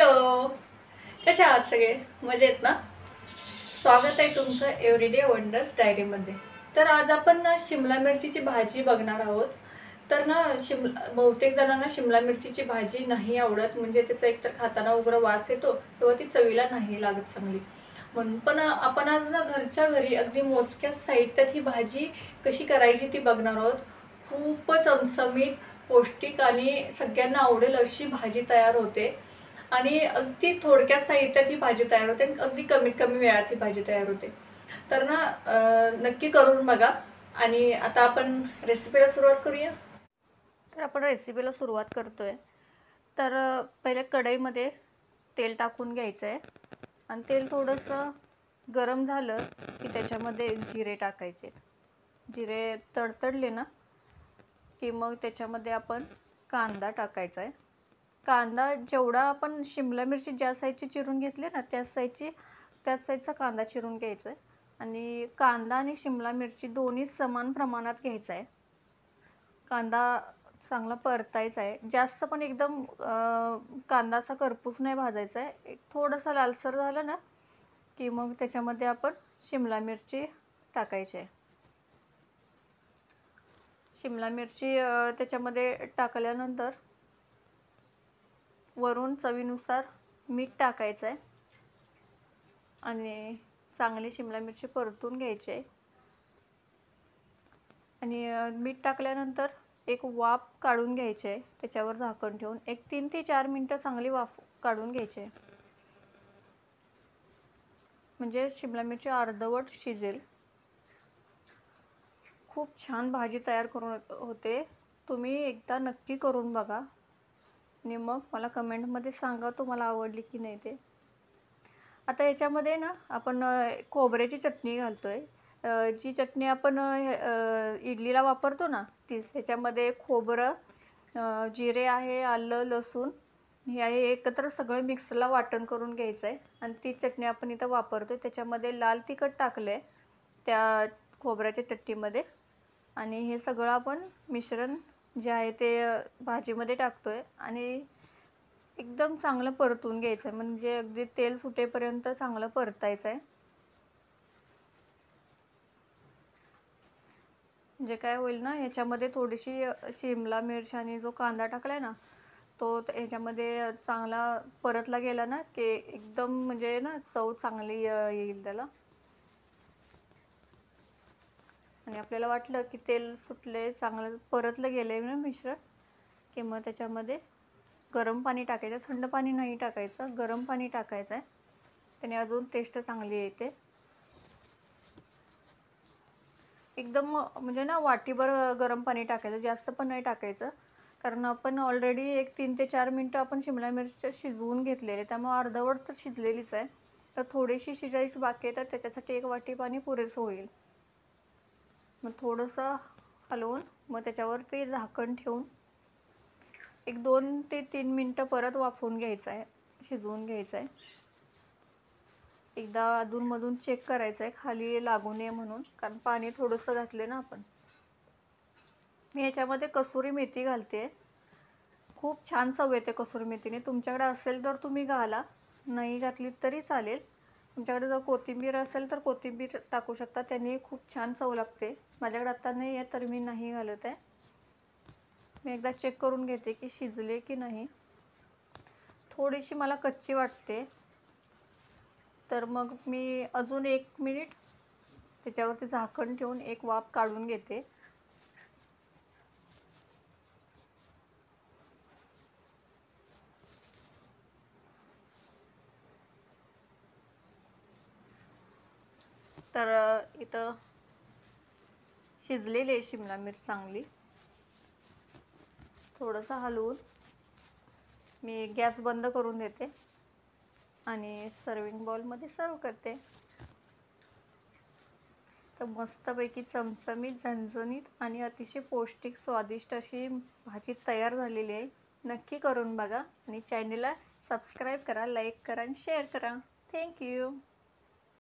Hello, कसे आहात सगळे? मजेत ना? स्वागत आहे तुमचं एव्हरीडे वंडर्स डायरीमध्ये. तर आज आपण ना शिमला मिरचीची भाजी बघणार आहोत. तर ना बहुतेक जणांना शिमला मिरचीची भाजी नाही आवडत, म्हणजे त्याचा एकतर खाताना उग्र वास येतो किंवा ती चवीला नाही लागत चांगली. म्हणून पण आपण आज ना घरच्या घरी अगदी मोजक्या साहित्यात ही भाजी कशी करायची ती बघणार आहोत. खूपच चमचमीत, पौष्टिक आणि सगळ्यांना आवडेल अशी भाजी तयार होते. आणि अगदी थोडक्यात साहित्यात ही भाजी तयार होते आणि अगदी कमीत कमी वेळात ही भाजी तयार होते. तर ना नक्की करून बघा. आणि आता आपण रेसिपीला सुरुवात करूया. तर आपण रेसिपीला सुरुवात करतोय. तर पहिले कढईमध्ये तेल टाकून घ्यायचं आहे आणि तेल थोडंसं गरम झालं की त्याच्यामध्ये जिरे टाकायचे. जिरे तडतडले ना की मग त्याच्यामध्ये आपण कांदा टाकायचा आहे. कांदा जेवढा आपण शिमला मिरची ज्या साईजची चिरून घेतली ना त्याच साईजचा कांदा चिरून घ्यायचा आहे. आणि कांदा आणि शिमला मिरची दोन्ही समान प्रमाणात घ्यायचा आहे. कांदा चांगला परतायचा आहे. जास्त पण एकदम कांदा असा करपूस नाही भाजायचा आहे. एक थोडासा लालसर झालं ना की मग त्याच्यामध्ये आपण शिमला मिरची टाकायची आहे. शिमला मिरची त्याच्यामध्ये टाकल्यानंतर वरून चवीनुसार मीठ टाकायचं आहे आणि चांगली शिमला मिरची परतून घ्यायची आहे. आणि मीठ टाकल्यानंतर एक वाफ काढून घ्यायची आहे. त्याच्यावर झाकण ठेवून एक 3 ते 4 मिनटं चांगली वाफ काढून घ्यायची आहे, म्हणजे शिमला मिरची अर्धवट शिजेल. खूप छान भाजी तयार करून होते. तुम्ही एकदा नक्की करून बघा आणि मग मला कमेंटमध्ये सांगा तुम्हाला आवडली की नाही ते. आता याच्यामध्ये ना आपण खोबऱ्याची चटणी घालतोय. जी चटणी आपण इडलीला वापरतो ना तीच. ह्याच्यामध्ये खोबरं, जिरे आहे, आलं, लसूण हे आहे, एकत्र सगळं मिक्सरला वाटण करून घ्यायचं आहे आणि ती चटणी आपण इथं वापरतोय. त्याच्यामध्ये लाल तिखट टाकलं आहे त्या खोबऱ्याच्या चटणीमध्ये आणि हे सगळं आपण मिश्रण जे आहे ते भाजीमध्ये टाकतोय आणि एकदम चांगलं परतून घ्यायचं आहे, म्हणजे अगदी तेल सुटेपर्यंत चांगलं परतायचं आहे. म्हणजे काय होईल ना, ह्याच्यामध्ये थोडीशी शिमला मिरची आणि जो कांदा टाकलाय ना तो ह्याच्यामध्ये चांगला परतला गेला ना की एकदम म्हणजे ना चव चांगली येईल त्याला. आणि आपल्याला वाटलं की तेल सुटले, चांगलं परतलं गेले ना मिश्रण, की मग त्याच्यामध्ये गरम पाणी टाकायचं. थंड पाणी नाही टाकायचं, गरम पाणी टाकायचं आहे. त्याने अजून टेस्ट चांगली येते. एकदम म्हणजे ना वाटीभर गरम पाणी टाकायचं, जास्त पण नाही टाकायचं, कारण आपण ऑलरेडी एक 3 ते 4 मिनटं आपण शिमला मिरची शिजवून घेतलेले, त्यामुळे अर्धवट तर शिजलेलीच आहे. तर थोडीशी शिजायची बाकी आहे, तर त्याच्यासाठी 1 वाटी पाणी पुरेसं होईल. मग थोडंसं हलवून मग त्याच्यावर ते झाकण ठेवून एक 2 ते 3 मिनटं परत वाफवून घ्यायचं आहे, शिजवून घ्यायचं आहे. एकदा अधूनमधून चेक करायचं आहे खाली लागू नये म्हणून, कारण पाणी थोडंसं घातले ना आपण. मी याच्यामध्ये कसुरी मेथी घालते. खूप छान चव येते कसुरी मेथीने. तुमच्याकडे असेल तर तुम्ही घाला, नाही घातली तरी चालेल. तुमच्याकडे जर कोथिंबीर असेल तर कोथिंबीर टाकू शकता, त्यांनी खूप छान चव लागते. माझ्याकडे आता नाही आहे तर मी नाही घालत आहे. मी एकदा चेक करून घेते की शिजले की नाही. थोडीशी मला कच्ची वाटते, तर मग मी अजून 1 मिनिट त्याच्यावरती झाकण ठेवून एक वाफ काढून घेते. तर इथं शिजलेली आहे शिमला मिरची चांगली. थोडंसं हलवून मी गॅस बंद करून देते आणि सर्विंग बाउलमध्ये सर्व करते. तर मस्तपैकी चमचमीत, झणझणीत आणि अतिशय पौष्टिक स्वादिष्ट अशी भाजी तयार झालेली आहे. नक्की करून बघा आणि चॅनलला सबस्क्राईब करा, लाईक करा आणि शेअर करा. थँक्यू.